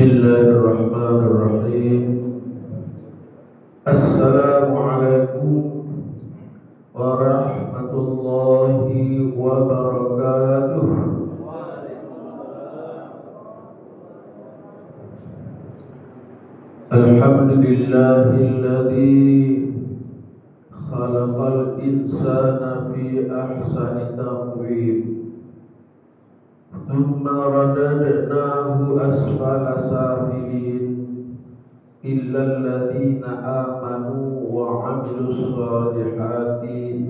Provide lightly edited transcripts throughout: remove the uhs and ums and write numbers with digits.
Bismillahirrahmanirrahim. Assalamualaikum warahmatullahi wabarakatuh. Alhamdulillahilladzi khalaqal insana fi ahsani taqwim, thumma radadnahu asfala safilin, illal ladzina amanu wa 'amilus shalihati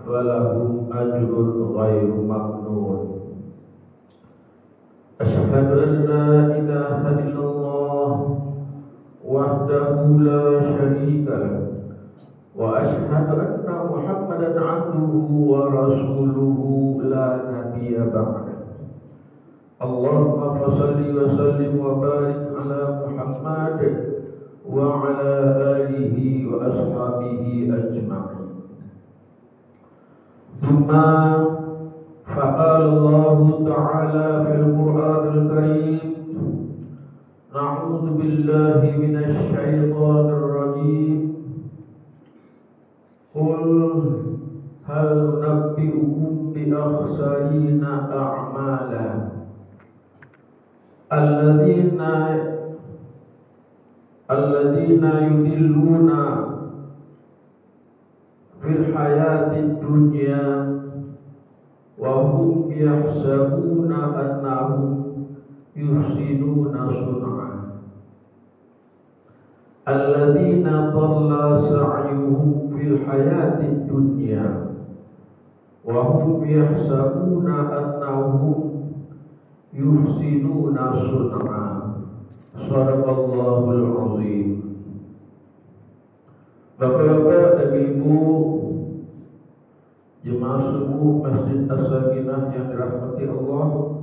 falahum ajrun ghairu mamnun. Asyhadu an la ilaha illallah wahdahu la syarika lahu wa asyhadu anna Muhammadan 'abduhu wa rasuluhu la nabiyya ba'da. Allahumma shalli wa sallim wa barik ala Muhammad wa ala alihi wa ashabihi ajma'in. Thumma faqala Allah ta'ala fil Qur'anil Karim, na'udzu billahi minasy syaithanir rajim. Qul hal nunabbi'ukum bi akhsarina a'mala alladzina yudilluna fil hayatid dunya wa hum yahsabuna annahum yuhsinuna sun'a, alladzina dhalla sa'yuhum fil hayatid dunya wa hum yahsabuna annahum yuhsinuna sun'a. Shadaqallahul azim. Bapak-bapak dan ibu jemaah subuh Masjid As-Sakinah yang dirahmati Allah,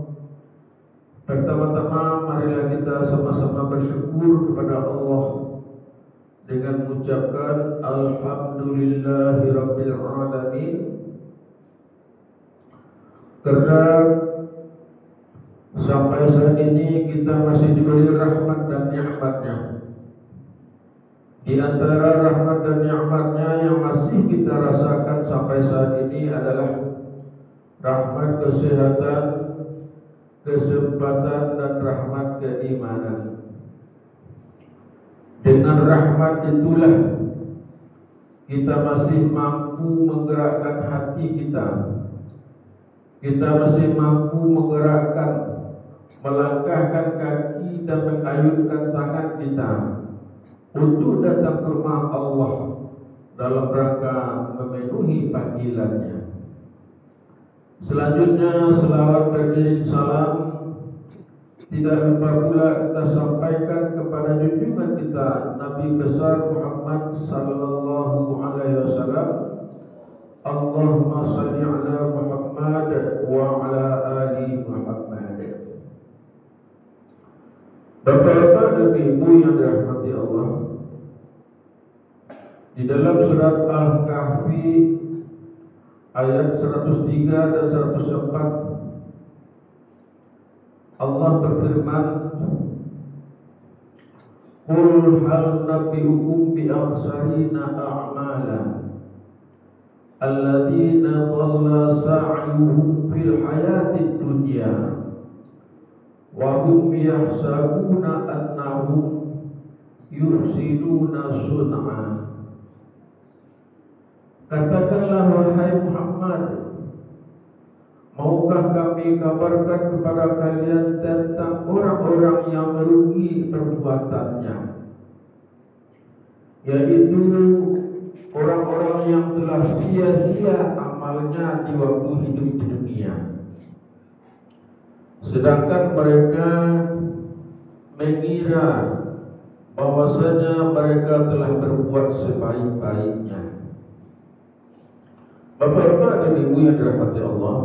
pertama-tama marilah kita sama-sama bersyukur kepada Allah dengan mengucapkan Alhamdulillahirabbil alamin, karena sampai saat ini kita masih diberi rahmat dan nikmat-Nya. Di antara rahmat dan nikmat-Nya yang masih kita rasakan sampai saat ini adalah rahmat kesehatan, kesempatan, dan rahmat keimanan. Dengan rahmat itulah kita masih mampu menggerakkan hati kita. Kita masih mampu menggerakkan, melangkahkan kaki dan mengayunkan tangan kita untuk datang ke rumah Allah dalam rangka memenuhi panggilannya. Selanjutnya selawat beriring salam tidak lupa pula kita sampaikan kepada junjungan kita Nabi besar Muhammad sallallahu alaihi wasallam. Allahumma shalli ala Muhammad wa ala ali Muhammad. Bapak-bapak dan ibu yang dirahmati Allah, di dalam surat Al-Kahfi ayat 103 dan 104 Allah berfirman, Qul hal nabbi'ukum bi akhsarina a'mala alladzina dhalla sa'yuhum fil hayatid dunya wa hum yahsabuna annahum yuhsinuna sun'a. Katakanlah wahai Muhammad, maukah kami kabarkan kepada kalian tentang orang-orang yang merugi perbuatannya, yaitu orang-orang yang telah sia-sia amalnya di waktu hidup di dunia, sedangkan mereka mengira bahwasanya mereka telah berbuat sebaik-baiknya. Bapak-bapak dan ibu yang dirahmati Allah,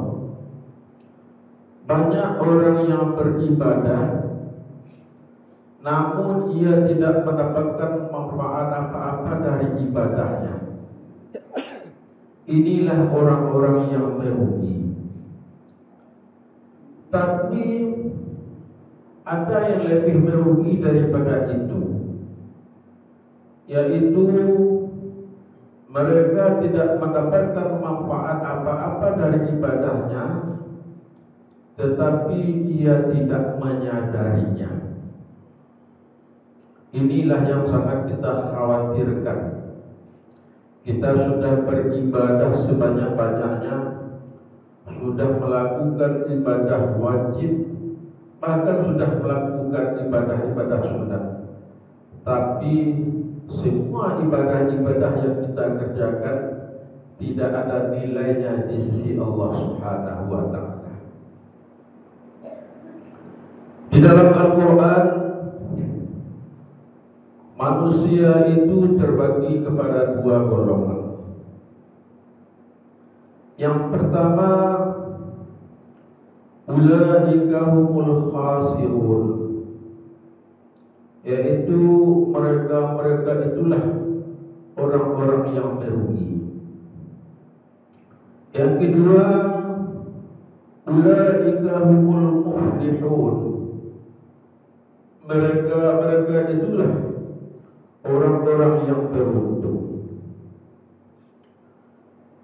banyak orang yang beribadah namun ia tidak mendapatkan manfaat apa-apa dari ibadahnya. Inilah orang-orang yang merugi. Tapi ada yang lebih merugi daripada itu, yaitu mereka tidak mendapatkan manfaat apa-apa dari ibadahnya, tetapi ia tidak menyadarinya. Inilah yang sangat kita khawatirkan. Kita sudah beribadah sebanyak-banyaknya, sudah melakukan ibadah wajib, bahkan sudah melakukan ibadah-ibadah sunat. Tapi semua ibadah-ibadah yang kita kerjakan tidak ada nilainya di sisi Allah Subhanahu wa Ta'ala. Di dalam Al-Quran, manusia itu terbagi kepada dua golongan. Yang pertama, ulaika humul khasirun, yaitu mereka itulah orang-orang yang merugi. Yang kedua, ulaika humul muflihun, mereka itulah orang-orang yang beruntung.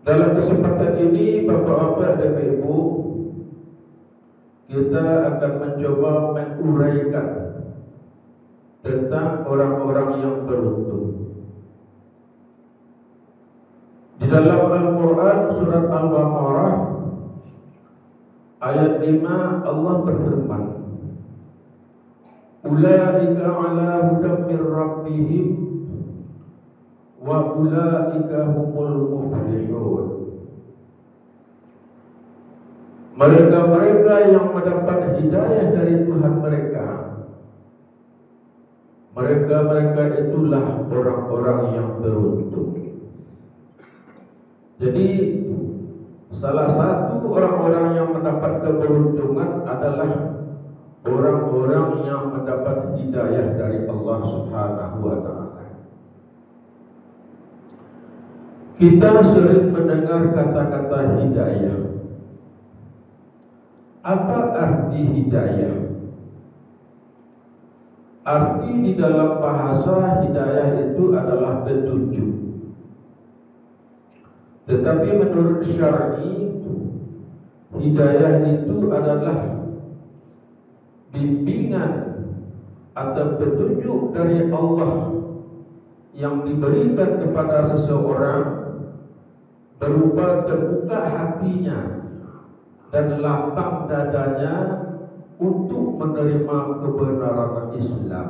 Dalam kesempatan ini, Bapak-bapak dan Ibu, kita akan mencoba menguraikan tentang orang-orang yang beruntung. Di dalam Al-Quran surat Al-Baqarah ayat 5 Allah berfirman, ulaika ala hudan min rabbihim wa ulaika humul muflihun. Mereka-mereka yang mendapat hidayah dari Tuhan mereka, mereka itulah orang-orang yang beruntung. Jadi salah satu orang-orang yang mendapat keberuntungan adalah orang-orang yang mendapat hidayah dari Allah Subhanahu wa Ta'ala. Kita sering mendengar kata-kata hidayah. Apa arti hidayah? Arti di dalam bahasa hidayah itu adalah petunjuk. Tetapi menurut syar'i, hidayah itu adalah bimbingan atau petunjuk dari Allah yang diberikan kepada seseorang berupa terbuka hatinya dan lapang dadanya untuk menerima kebenaran Islam.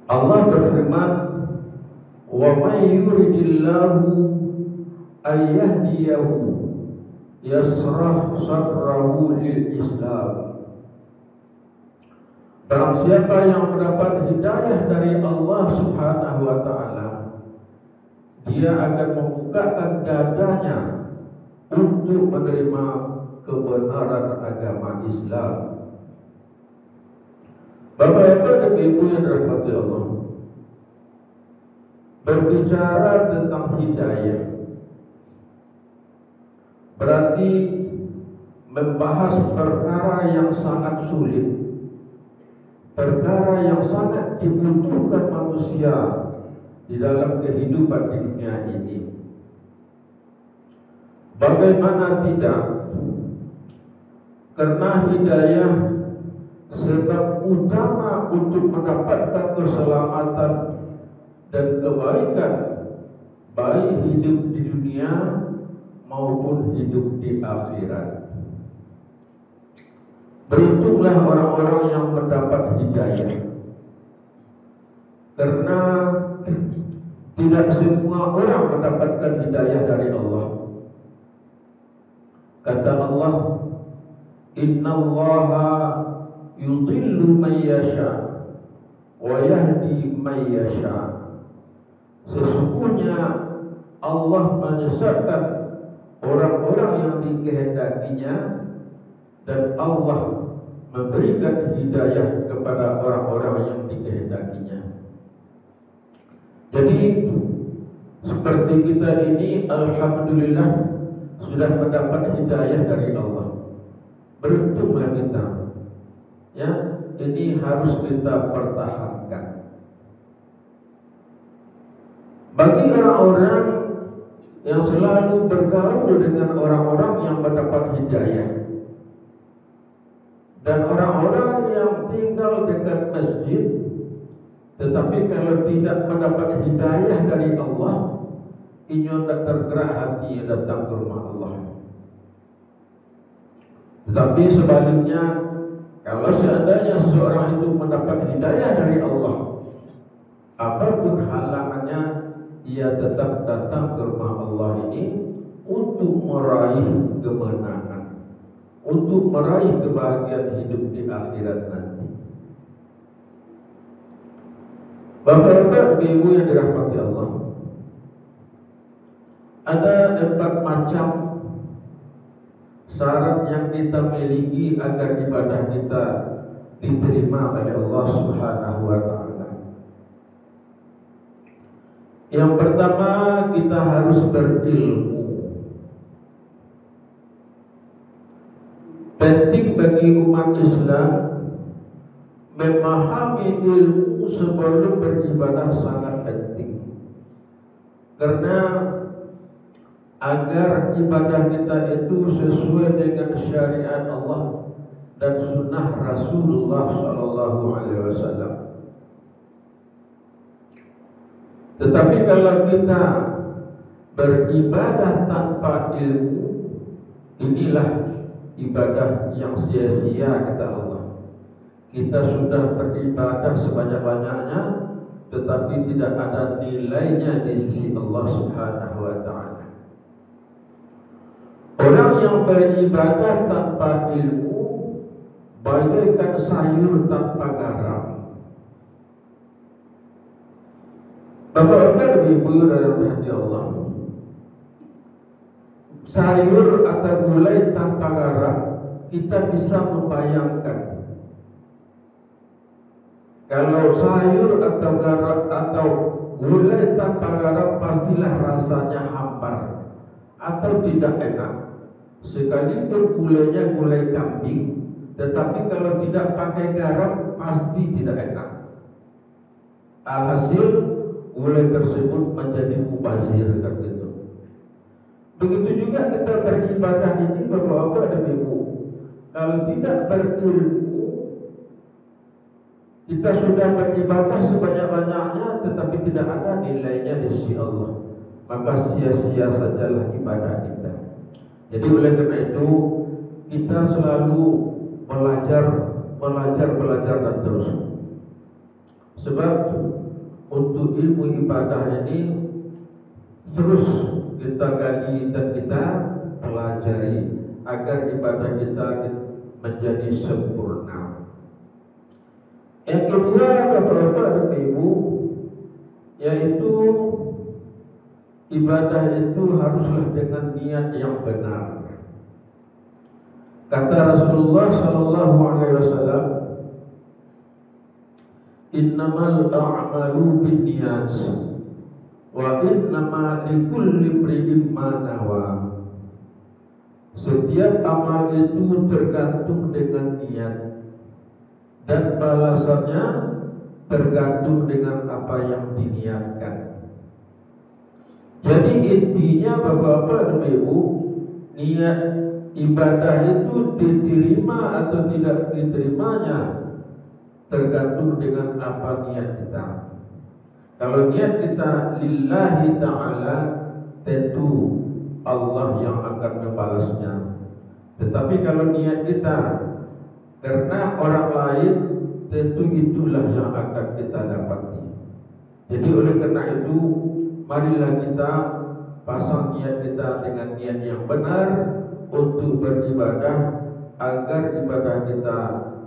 Allah berfirman, wa may yuridillahu ayyahdiyahu yasrah sadrahu lil Islam. Barang siapa yang mendapat hidayah dari Allah Subhanahu wa Ta'ala, dia akan membukakan dadanya untuk menerima kebenaran agama Islam. Bapak-bapak dan ibu yang dirahmati Allah, berbicara tentang hidayah berarti membahas perkara yang sangat sulit, perkara yang sangat dibutuhkan manusia di dalam kehidupan di dunia ini. Bagaimana tidak? Karena hidayah sebab utama untuk mendapatkan keselamatan dan kebaikan, baik hidup di dunia maupun hidup di akhirat. Beruntunglah orang-orang yang mendapat hidayah, karena tidak semua orang mendapatkan hidayah dari Allah. Kata Allah, innallaha yudhillu man yasha wa yahdi man yasha. Sesungguhnya Allah menyesatkan orang-orang yang dikehendakinya, dan Allah memberikan hidayah kepada orang-orang yang dikehendakinya. Jadi seperti kita ini, alhamdulillah sudah mendapat hidayah dari Allah. beruntunglah kita. Ya, ini harus kita pertahankan. Bagi orang-orang yang selalu bergaul dengan orang-orang yang mendapat hidayah, dan orang-orang yang tinggal dekat masjid, tetapi kalau tidak mendapat hidayah dari Allah, ini tidak tergerak hati datang ke rumah Allah. Tetapi sebaliknya, kalau seandainya seseorang itu mendapat hidayah dari Allah, apapun halangannya, ia tetap datang ke rumah Allah ini untuk meraih kemenangan, untuk meraih kebahagiaan hidup di akhirat nanti. Bapak-bapak, ibu yang dirahmati Allah, ada 4 macam syarat yang kita miliki agar ibadah kita diterima oleh Allah Subhanahu wa taala. Yang pertama, kita harus berilmu. Penting bagi umat Islam memahami ilmu sebelum beribadah, sangat penting. Karena agar ibadah kita itu sesuai dengan syariat Allah dan sunnah Rasulullah Sallallahu Alaihi Wasallam. Tetapi kalau kita beribadah tanpa ilmu, inilah ibadah yang sia-sia, kata Allah. Kita sudah beribadah sebanyak-banyaknya, tetapi tidak ada nilainya di sisi Allah Subhanahu wa taala. Orang yang beribadah tanpa ilmu bagaikan sayur tanpa garam. Bapak-bapak, ibu dalam hati Allah, sayur atau gulai tanpa garam, kita bisa membayangkan. Kalau sayur atau garam atau gulai tanpa garam, pastilah rasanya hambar atau tidak enak. Sekalipun gulainya gulai kambing, tetapi kalau tidak pakai garam pasti tidak enak. Alhasil gulai tersebut menjadi mubazir, kan gitu. Begitu juga kita beribadah ini, Bapak-bapak dan Ibu. Kalau tidak berilmu, kita sudah beribadah sebanyak-banyaknya, tetapi tidak ada nilainya di sisi Allah, maka sia-sia sajalah ibadah kita. Jadi oleh karena itu, kita selalu belajar dan terus. Sebab untuk ilmu ibadah ini terus kita gali dan kita pelajari agar ibadah kita menjadi sempurna. Yang kedua, Bapak-bapak dan Ibu, yaitu ibadah itu haruslah dengan niat yang benar. Kata Rasulullah Sallallahu Alaihi Wasallam, innamal a'malu binniyat wa innama likulli imri'in ma nawa. Setiap amal itu tergantung dengan niat, dan balasannya tergantung dengan apa yang diniatkan. Jadi intinya, Bapak-bapak dan Ibu, niat ibadah itu diterima atau tidak diterimanya tergantung dengan apa niat kita. Kalau niat kita lillahi ta'ala, tentu Allah yang akan membalasnya. Tetapi kalau niat kita karena orang lain, tentu itulah yang akan kita dapati. Jadi oleh karena itu, marilah kita pasang niat kita dengan niat yang benar untuk beribadah, agar ibadah kita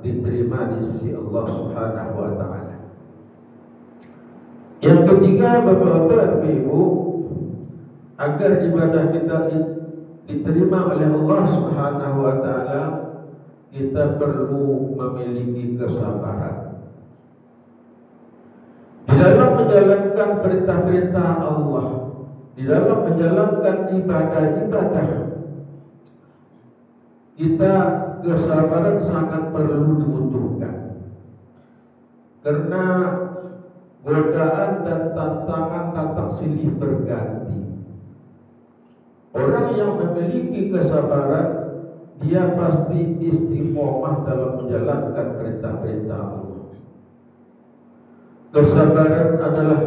diterima di sisi Allah Subhanahu wa taala. Yang ketiga, Bapak-bapak dan Ibu, agar ibadah kita diterima oleh Allah Subhanahu wa taala, kita perlu memiliki kesabaran di dalam menjalankan perintah-perintah Allah, di dalam menjalankan ibadah-ibadah. kita kesabaran sangat perlu dibutuhkan. Karena godaan dan tantangan datang silih berganti. Orang yang memiliki kesabaran, dia pasti istiqomah dalam menjalankan perintah-perintah Allah. Kesabaran adalah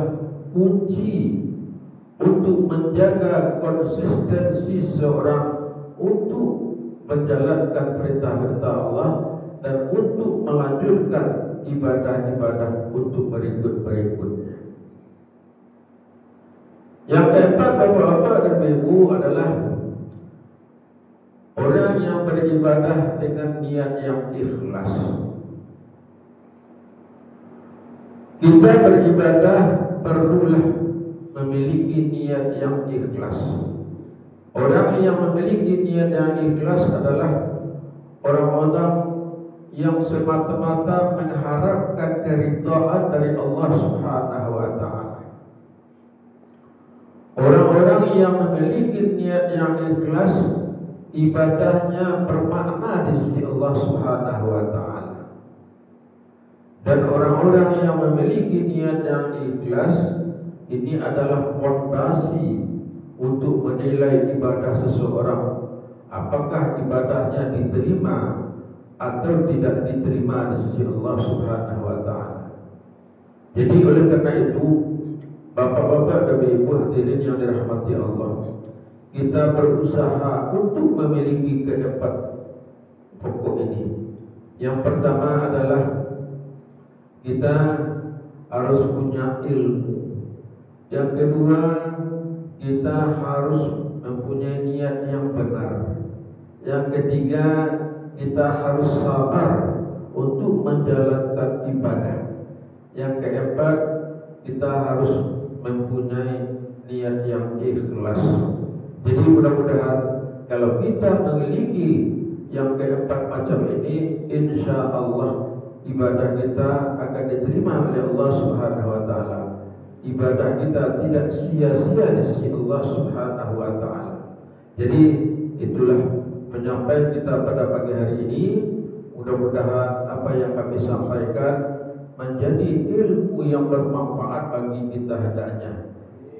kunci untuk menjaga konsistensi seorang untuk menjalankan perintah-perintah Allah dan untuk melanjutkan ibadah-ibadah untuk berikut-berikutnya. Yang keempat, Bapak-bapak dan Ibu, adalah orang yang beribadah dengan niat yang ikhlas. Kita beribadah perlulah memiliki niat yang ikhlas. Orang yang memiliki niat yang ikhlas adalah orang-orang yang semata-mata mengharapkan keridhaan dari Allah Subhanahu wa Ta'ala. Orang-orang yang memiliki niat yang ikhlas, ibadahnya bermakna di sisi Allah Subhanahu wa Ta'ala. Dan orang-orang yang memiliki niat yang ikhlas, ini adalah fondasi untuk menilai ibadah seseorang, apakah ibadahnya diterima atau tidak diterima di sisi Allah Subhanahu wa Ta'ala. Jadi oleh karena itu, Bapak-bapak dan Ibu hadirin yang dirahmati Allah, kita berusaha untuk memiliki keempat pokok ini. Yang pertama adalah kita harus punya ilmu. Yang kedua, kita harus mempunyai niat yang benar. Yang ketiga, kita harus sabar untuk menjalankan ibadah. Yang keempat, kita harus mempunyai niat yang ikhlas. Jadi mudah-mudahan kalau kita memiliki yang keempat macam ini, insya Allah ibadah kita akan diterima oleh Allah Subhanahu wa Ta'ala. Ibadah kita tidak sia-sia di sisi Allah Subhanahu wa Ta'ala. Jadi itulah penyampaian kita pada pagi hari ini. Mudah-mudahan apa yang kami sampaikan menjadi ilmu yang bermanfaat bagi kita hendaknya.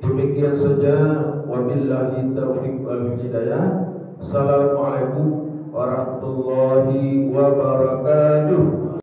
Demikian saja, wabillahi taufiq wal hidayah. Assalamualaikum warahmatullahi wabarakatuh.